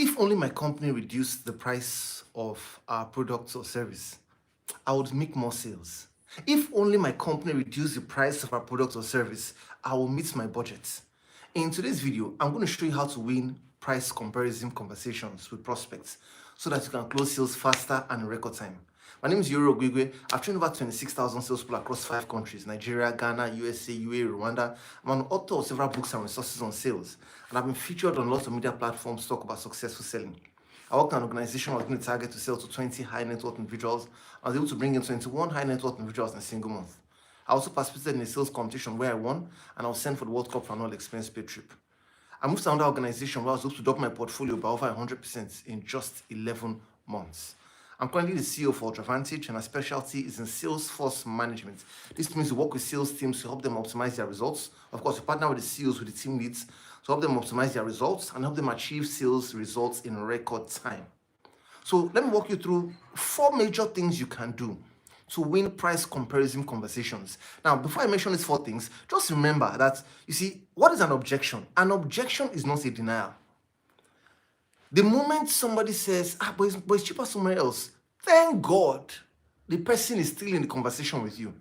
If only my company reduced the price of our products or service, I would make more sales. If only my company reduced the price of our product or service, I will meet my budget. In today's video, I'm going to show you how to win price comparison conversations with prospects so that you can close sales faster and in record time. My name is Iyore. I've trained over 26,000 salespeople across 5 countries: Nigeria, Ghana, USA, UAE, Rwanda. I'm an author of several books and resources on sales, and I've been featured on lots of media platforms to talk about successful selling. I worked in an organization that was given a target to sell to 20 high net worth individuals. I was able to bring in 21 high net worth individuals in a single month. I also participated in a sales competition where I won, and I was sent for the World Cup for an all-expense paid trip. I moved to another organization where I was able to double my portfolio by over 100% in just 11 months. I'm currently the CEO for Ultravantage, and our specialty is in Salesforce management. This means we work with sales teams to help them optimize their results. Of course, we partner with the CEOs, with the team leads, to help them optimize their results and help them achieve sales results in record time. So let me walk you through 4 major things you can do to win price comparison conversations. Now, before I mention these 4 things, just remember that, you see, what is an objection? An objection is not a denial. The moment somebody says, but it's cheaper somewhere else, thank God the person is still in the conversation with you.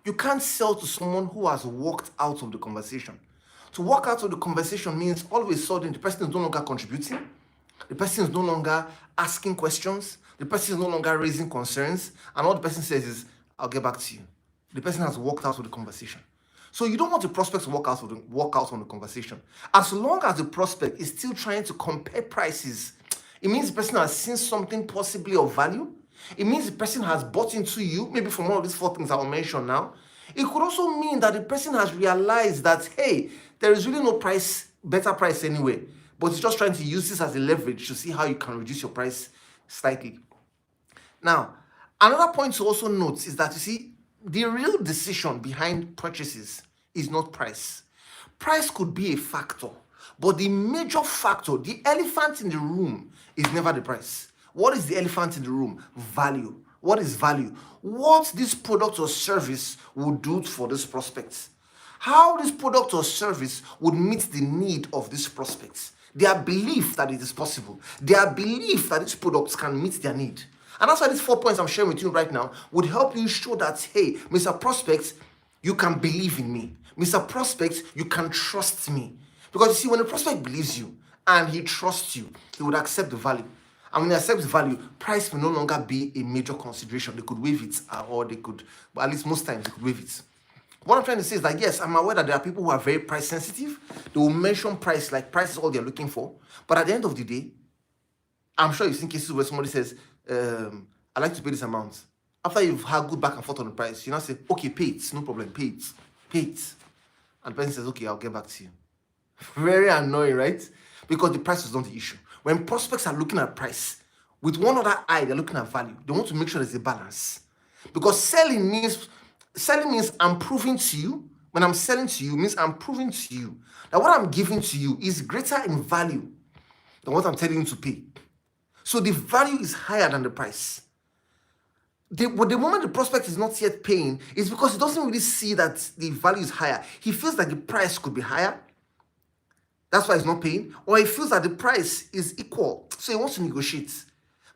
You can't sell to someone who has walked out of the conversation. To walk out of the conversation means all of a sudden the person is no longer contributing, the person is no longer asking questions, the person is no longer raising concerns, and all the person says is, I'll get back to you. The person has walked out of the conversation. So you don't want the prospect to walk out on the conversation. As long as the prospect is still trying to compare prices, it means the person has seen something possibly of value. It means the person has bought into you, maybe from one of these 4 things I will mention now. It could also mean that the person has realized that, hey, there is really no better price anyway, but it's just trying to use this as a leverage to see how you can reduce your price slightly. Now, another point to also note is that, you see, the real decision behind purchases is not price. Price could be a factor, but the major factor, the elephant in the room, is never the price. What is the elephant in the room? Value. What is value? What this product or service would do for this prospect. How this product or service would meet the need of this prospect. Their belief that it is possible. Their belief that these products can meet their need. And that's why these 4 points I'm sharing with you right now would help you show that, hey, Mr. Prospect, you can believe in me. Mr. Prospect, you can trust me. Because you see, when a prospect believes you and he trusts you, he would accept the value. And when he accepts the value, price will no longer be a major consideration. They could waive it, or they could, but at least most times, they could waive it. What I'm trying to say is that, yes, I'm aware that there are people who are very price sensitive. They will mention price like price is all they're looking for. But at the end of the day, I'm sure you've seen cases where somebody says, I'd like to pay this amount. After you've had good back and forth on the price, you now say, okay, pay it, no problem, pay it, pay it. And the person says, okay, I'll get back to you. Very annoying, right? Because the price is not the issue. When prospects are looking at price, with one other eye, they're looking at value. They want to make sure there's a balance. Because selling means I'm proving to you. When I'm selling to you, means I'm proving to you that what I'm giving to you is greater in value than what I'm telling you to pay. So the value is higher than the price. The moment the prospect is not yet paying, is because he doesn't really see that the value is higher. He feels that the price could be higher. That's why he's not paying. Or he feels that the price is equal. So he wants to negotiate.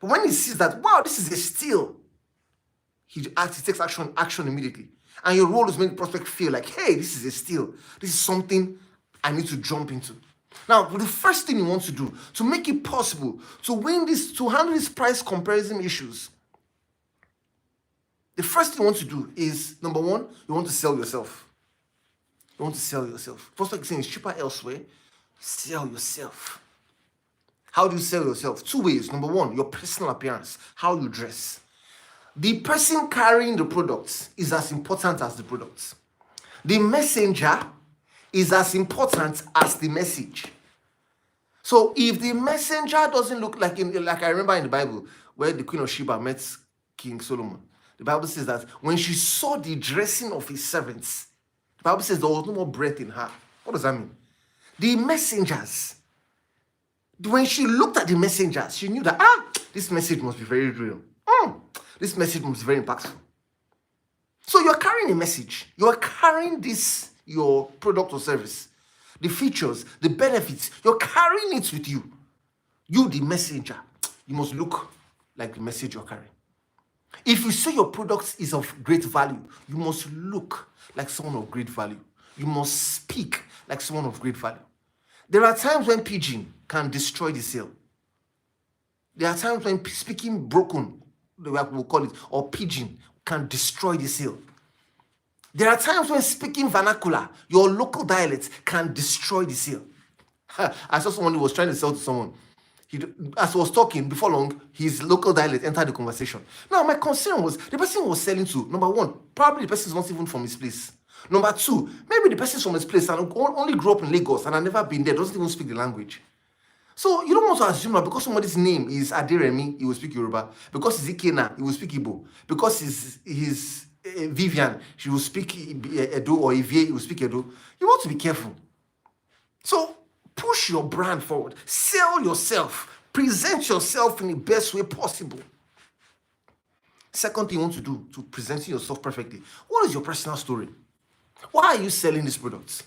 But when he sees that, wow, this is a steal, he takes action immediately. And your role is making the prospect feel like, hey, this is a steal. This is something I need to jump into. Now, the first thing you want to do to make it possible to win this, to handle these price comparison issues, the first thing you want to do is, number 1, you want to sell yourself. You want to sell yourself. Prospect is saying it's cheaper elsewhere. Sell yourself. How do you sell yourself? 2 ways. Number 1, your personal appearance, how you dress. The person carrying the product is as important as the product. The messenger is as important as the message. So if the messenger doesn't look like I remember in the Bible where the Queen of Sheba met King Solomon, the Bible says that when she saw the dressing of his servants, the Bible says there was no more breath in her. What does that mean? The messengers, when she looked at the messengers, she knew that, this message must be very real. This message must be very impactful. So you're carrying a message. You're carrying this, your product or service, the features, the benefits. You're carrying it with you You, the messenger, you must look like the message you're carrying. If you say your product is of great value, you must look like someone of great value. You must speak like someone of great value. There are times when pidgin can destroy the sale. There are times when speaking broken, we'll call it, or pidgin can destroy the sale. There are times when speaking vernacular, your local dialect, can destroy the sale. I saw someone who was trying to sell to someone. As he was talking, before long, his local dialect entered the conversation. Now, my concern was the person was selling to, number one, probably the person is not even from his place. Number two, maybe the person is from his place and only grew up in Lagos and had never been there, doesn't even speak the language. So you don't want to assume that because somebody's name is Aderemi, he will speak Yoruba. Because he's Ikena, he will speak Igbo. Because he's Vivian, she will speak Edo, or Ivie, he will speak Edo. You want to be careful. So push your brand forward. Sell yourself. Present yourself in the best way possible. Second thing you want to do to present yourself perfectly. What is your personal story? Why are you selling these products?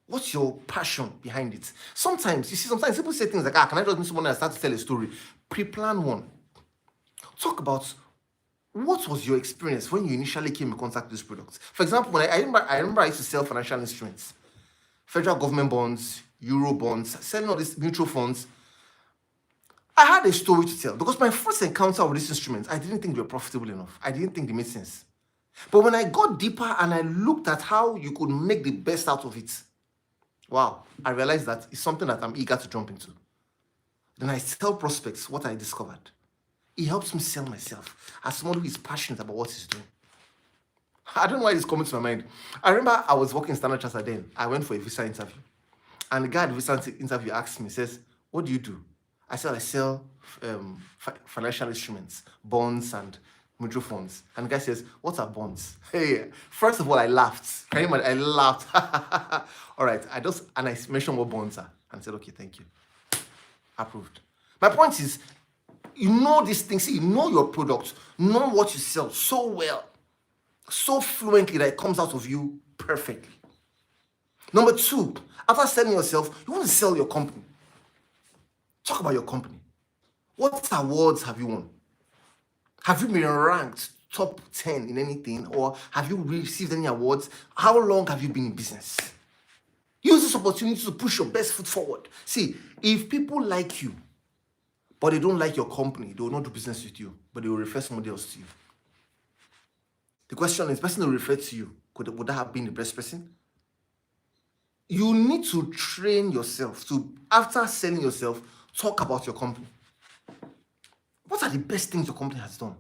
What's your passion behind it? Sometimes people say things like, can I just meet someone and start to tell a story? Pre-plan one. Talk about what was your experience when you initially came in contact with these products. For example, when I remember I used to sell financial instruments, federal government bonds, Euro bonds, selling all these mutual funds. I had a story to tell because my first encounter with these instruments, I didn't think they were profitable enough. I didn't think they made sense. But when I got deeper and I looked at how you could make the best out of it, wow, I realized that it's something that I'm eager to jump into. Then I tell prospects what I discovered. It helps me sell myself as someone who is passionate about what he's doing. I don't know why this coming to my mind. I remember I was working in Standard Chartered then. I went for a visa interview. And the guy at the visa interview asked me, says, what do you do? I said, I sell financial instruments, bonds and mutual funds. And the guy says, what are bonds? Hey, first of all, I laughed. Can you imagine? I laughed. All right, I mentioned what bonds are. And I said, okay, thank you. Approved. My point is, you know these things, you know your product, know what you sell so well, so fluently that it comes out of you perfectly. Number two, after selling yourself, you want to sell your company. Talk about your company. What awards have you won? Have you been ranked top 10 in anything, or have you received any awards? How long have you been in business? Use this opportunity to push your best foot forward. See, if people like you, but they don't like your company, they will not do business with you, but they will refer somebody else to you. The question is, the person who referred to you, would that have been the best person? You need to train yourself to, after selling yourself, talk about your company. What are the best things your company has done?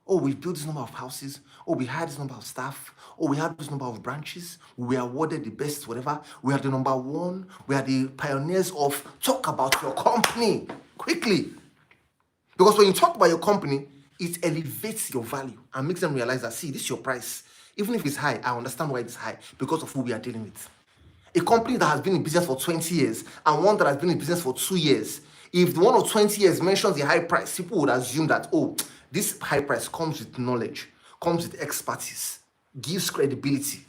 Oh, we built this number of houses. Oh, we had this number of staff. Oh, we had this number of branches. We were awarded the best, whatever. We are the number one. We are the pioneers of. Talk about your company quickly. Because when you talk about your company, it elevates your value and makes them realize that, see, this is your price. Even if it's high, I understand why it's high because of who we are dealing with. A company that has been in business for 20 years and one that has been in business for 2 years, if the one of 20 years mentions the high price, people would assume that, oh, this high price comes with knowledge, comes with expertise, gives credibility.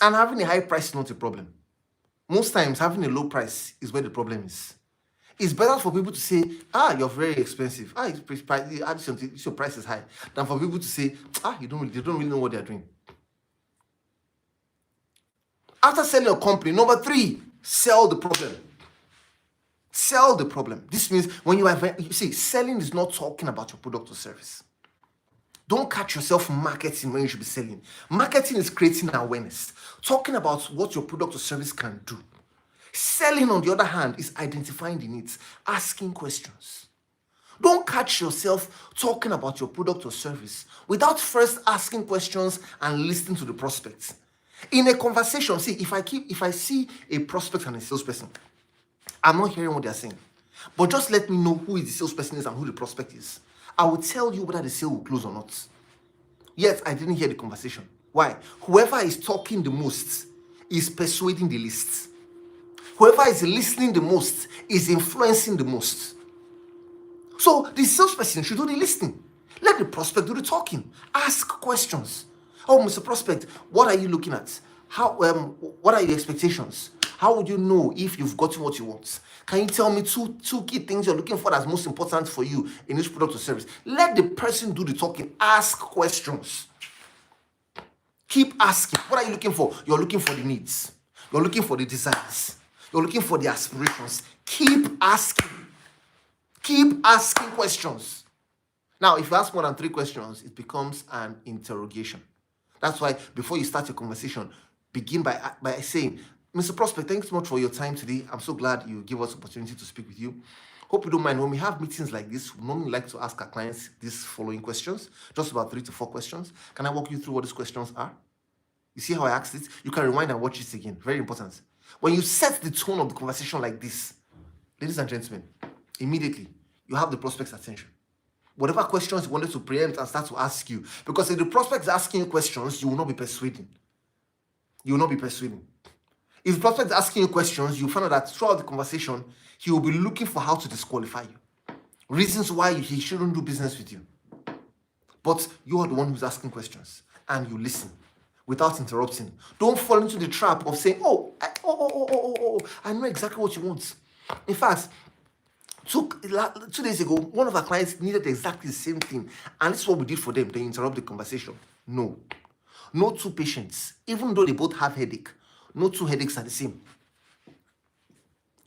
And having a high price is not a problem. Most times, having a low price is where the problem is. It's better for people to say, you're very expensive. Your price is high. Than for people to say, they don't really know what they're doing. After selling your company, number 3, sell the problem. Sell the problem. This means when selling is not talking about your product or service. Don't catch yourself marketing when you should be selling. Marketing is creating awareness, talking about what your product or service can do. Selling, on the other hand, is identifying the needs, asking questions. Don't catch yourself talking about your product or service without first asking questions and listening to the prospects. In a conversation, if I see a prospect and a salesperson, I'm not hearing what they're saying. But just let me know who the salesperson is and who the prospect is. I will tell you whether the sale will close or not. Yet, I didn't hear the conversation. Why? Whoever is talking the most is persuading the least. Whoever is listening the most is influencing the most. So the salesperson should do the listening. Let the prospect do the talking. Ask questions. Oh, Mr. Prospect, what are you looking at? What are your expectations? How would you know if you've gotten what you want? Can you tell me two key things you're looking for that's most important for you in this product or service? Let the person do the talking. Ask questions. Keep asking. What are you looking for? You're looking for the needs. You're looking for the desires. You're looking for the aspirations. Keep asking. Keep asking questions. Now, if you ask more than 3 questions, it becomes an interrogation. That's why before you start your conversation, begin by saying, Mr. Prospect, thanks so much for your time today. I'm so glad you give us opportunity to speak with you. Hope you don't mind. When we have meetings like this, we normally like to ask our clients these following questions, just about 3 to 4 questions. Can I walk you through what these questions are? You see how I asked it? You can rewind and watch it again. Very important. When you set the tone of the conversation like this, ladies and gentlemen, immediately you have the prospect's attention. Whatever questions you wanted to preempt and start to ask you. Because if the prospect is asking you questions, you will not be persuading. You will not be persuading. If the prospect is asking you questions, you find out that throughout the conversation, he will be looking for how to disqualify you. Reasons why he shouldn't do business with you. But you are the one who's asking questions. And you listen without interrupting. Don't fall into the trap of saying, I know exactly what you want. In fact, 2 days ago, one of our clients needed exactly the same thing. And this is what we did for them. They interrupt the conversation. No. No 2 patients, even though they both have headache, no 2 headaches are the same.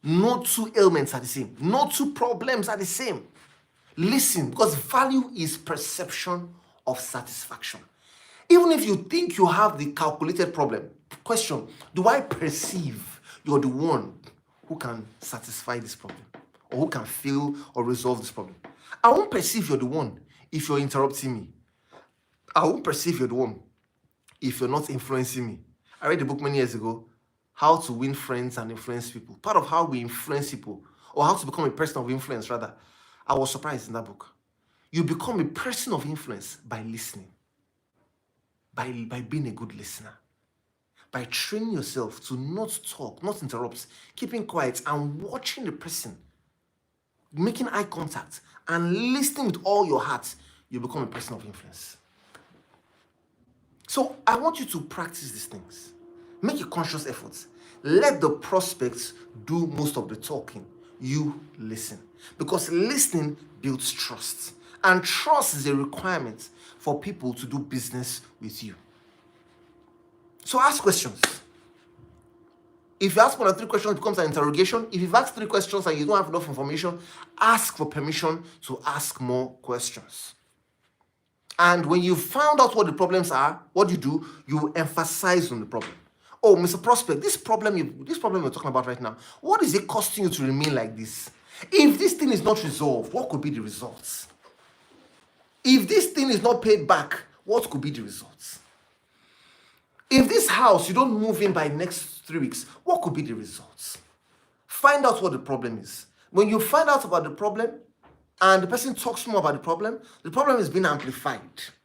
No 2 ailments are the same. No 2 problems are the same. Listen, because value is perception of satisfaction. Even if you think you have the calculated problem, question, do I perceive you're the one who can satisfy this problem? Or who can feel or resolve this problem? I won't perceive you're the one if you're interrupting me. I won't perceive you're the one if you're not influencing me. I read a book many years ago, How to Win Friends and Influence People. Part of how we influence people, or how to become a person of influence, rather. I was surprised in that book. You become a person of influence by listening, by being a good listener, by training yourself to not talk, not interrupt, keeping quiet and watching the person, making eye contact and listening with all your heart. You become a person of influence. So I want you to practice these things. Make a conscious effort. Let the prospects do most of the talking. You listen. Because listening builds trust. And trust is a requirement for people to do business with you. So ask questions. If you ask more than 3 questions, it becomes an interrogation. If you've asked 3 questions and you don't have enough information, ask for permission to ask more questions. And when you found out what the problems are, what do? You emphasize on the problem. Oh, Mr. Prospect, this problem you're talking about right now, what is it costing you to remain like this? If this thing is not resolved, what could be the results? If this thing is not paid back, what could be the results? If this house, you don't move in by next 3 weeks, what could be the results? Find out what the problem is. When you find out about the problem, and the person talks more about the problem is being amplified,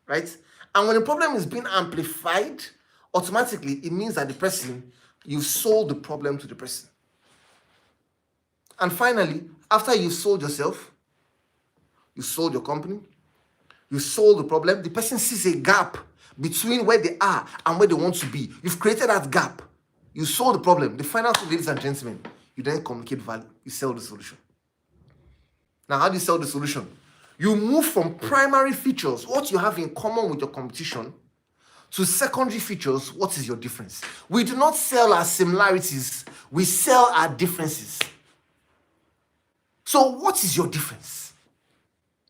right? And when the problem is being amplified, automatically it means that you've sold the problem to the person. And finally, after you've sold yourself, you sold your company, you sold the problem, the person sees a gap between where they are and where they want to be. You've created that gap. You solve the problem. The final thing, ladies and gentlemen, you then communicate value. You sell the solution. Now, how do you sell the solution? You move from primary features, what you have in common with your competition, to secondary features, what is your difference? We do not sell our similarities. We sell our differences. So what is your difference?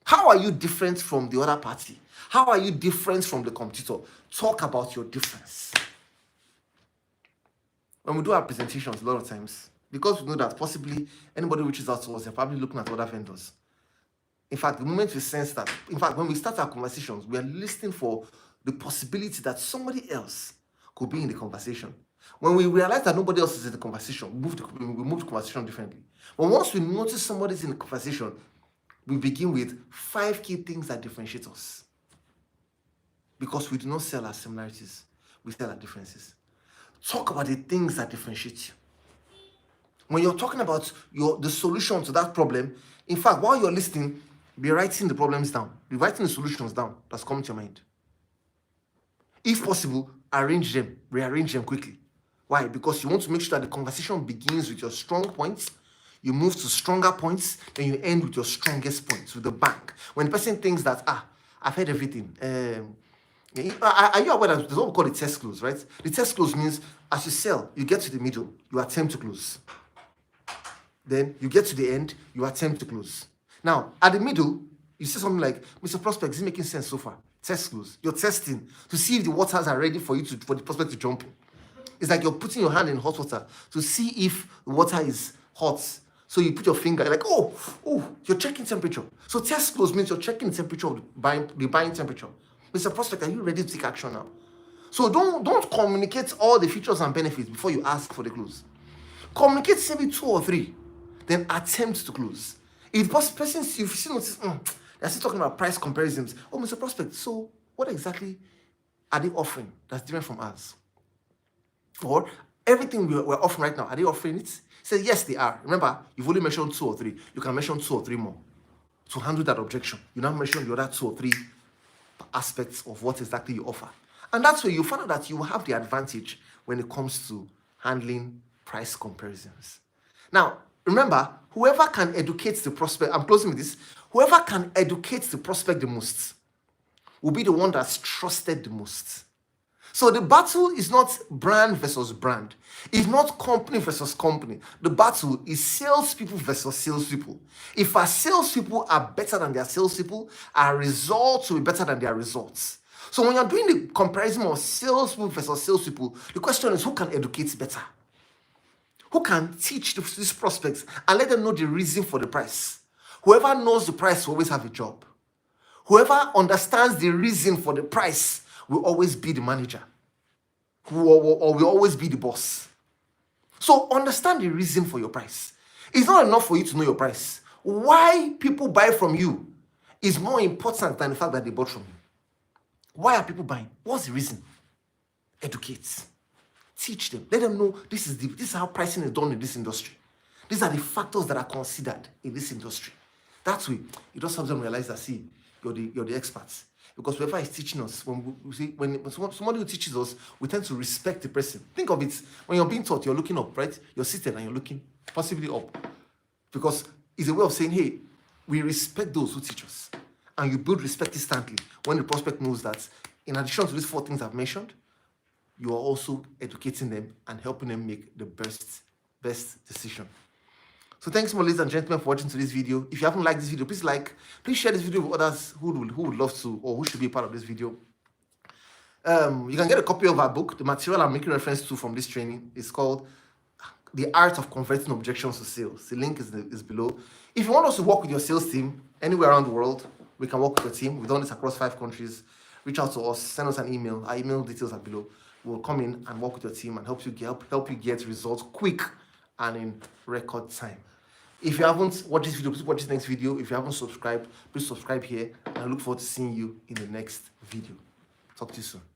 How are you different from the other party? How are you different from the competitor? Talk about your difference. When we do our presentations, a lot of times, because we know that possibly anybody reaches out to us, they're probably looking at other vendors. In fact, the moment we sense that, when we start our conversations, we are listening for the possibility that somebody else could be in the conversation. When we realize that nobody else is in the conversation, we move the conversation differently. But once we notice somebody's in the conversation, we begin with 5 key things that differentiate us. Because we do not sell our similarities, we sell our differences. Talk about the things that differentiate you. When you're talking about the solution to that problem, in fact, while you're listening, be writing the problems down. Be writing the solutions down that's coming to your mind. If possible, rearrange them quickly. Why? Because you want to make sure that the conversation begins with your strong points, you move to stronger points, then you end with your strongest points, with the bank. When the person thinks that, I've heard everything. Are you aware that there's what we call the test close, right? The test close means as you sell, you get to the middle, you attempt to close. Then you get to the end, you attempt to close. Now, at the middle, you say something like, Mr. Prospect, is it making sense so far? Test close. You're testing to see if the waters are ready for the prospect to jump in. It's like you're putting your hand in hot water to see if the water is hot. So you put your finger, you're like, oh, you're checking temperature. So test close means you're checking the temperature of the buying temperature. Mr. Prospect, are you ready to take action now? So don't communicate all the features and benefits before you ask for the close. Communicate maybe 2 or 3, then attempt to close. If the person, you still notice, they're still talking about price comparisons. Oh, Mr. Prospect, so what exactly are they offering that's different from us? Or everything we're offering right now, are they offering it? Say, yes, they are. Remember, you've only mentioned 2 or 3. You can mention 2 or 3 more to handle that objection. You now mention the other 2 or 3 aspects of what exactly you offer. And that's where you find out that you have the advantage when it comes to handling price comparisons. Now, remember, whoever can educate the prospect, I'm closing with this, whoever can educate the prospect the most will be the one that's trusted the most. So the battle is not brand versus brand. It's not company versus company. The battle is salespeople versus salespeople. If our salespeople are better than their salespeople, our results will be better than their results. So when you're doing the comparison of salespeople versus salespeople, the question is who can educate better? Who can teach these prospects and let them know the reason for the price? Whoever knows the price will always have a job. Whoever understands the reason for the price will always be the manager, or will always be the boss. So understand the reason for your price. It's not enough for you to know your price. Why people buy from you is more important than the fact that they bought from you. Why are people buying? What's the reason? Educate. Teach them. Let them know this is how pricing is done in this industry. These are the factors that are considered in this industry. That way, it just helps them realize that, see, you're the experts. Because whoever is teaching us, when somebody who teaches us, we tend to respect the person. Think of it, when you're being taught, you're looking up, right? You're seated and you're looking possibly up. Because it's a way of saying, hey, we respect those who teach us. And you build respect instantly when the prospect knows that in addition to these 4 things I've mentioned, you are also educating them and helping them make the best decision. So thanks, my ladies and gentlemen, for watching today's video. If you haven't liked this video, please share this video with others who would love to, or who should be part of this video. You can get a copy of our book. The material I'm making reference to from this training is called The Art of Converting Objections to Sales. The link is below. If you want us to work with your sales team anywhere around the world, we can work with your team. We've done this across 5 countries. Reach out to us, send us an email. Our email details are below. We'll come in and work with your team and help you get results quick and in record time. If you haven't watched this video, please watch this next video. If you haven't subscribed, please subscribe here. And I look forward to seeing you in the next video. Talk to you soon.